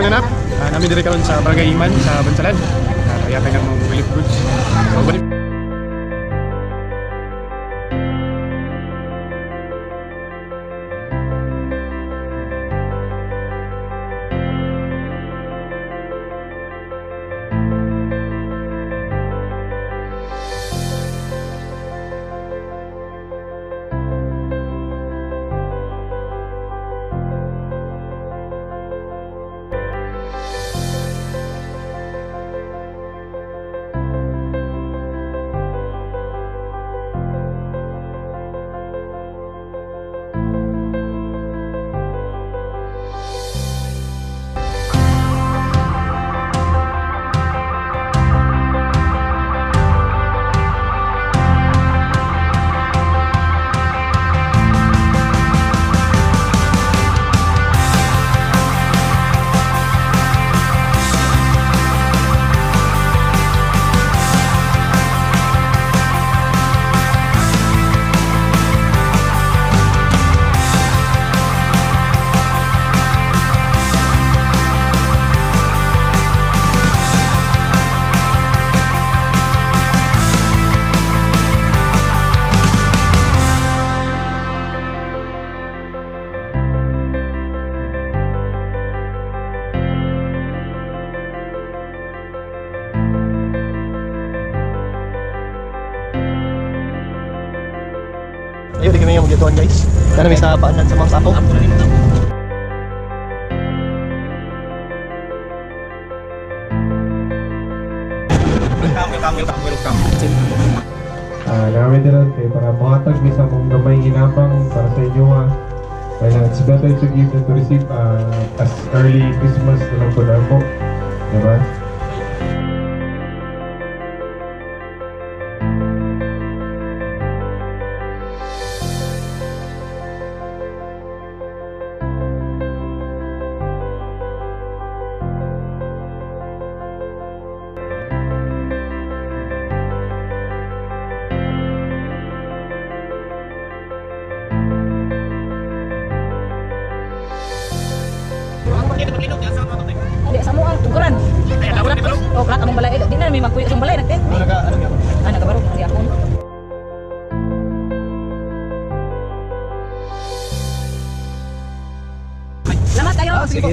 mga anak. Namin dire karon sa Barangay Iman sa Bansalan. Kaya tayo ng mga relief goods. So, balik. Ayun, di kami yung magituan guys. Kana may sa paanan sa mga sako. Welcome. Namin din kay para mahatag ni sa mong gamay ginabang para sa inyo ha. Kaya it's better to give than to receive as early Christmas na lang po na po. Diba? Di sa mo ang tuguran. Oh, krak among balay. Di na may magkuya sa balay nagte. Ano ka ano gyud? Ano ka baro di ako. Salamat kayo. Sige.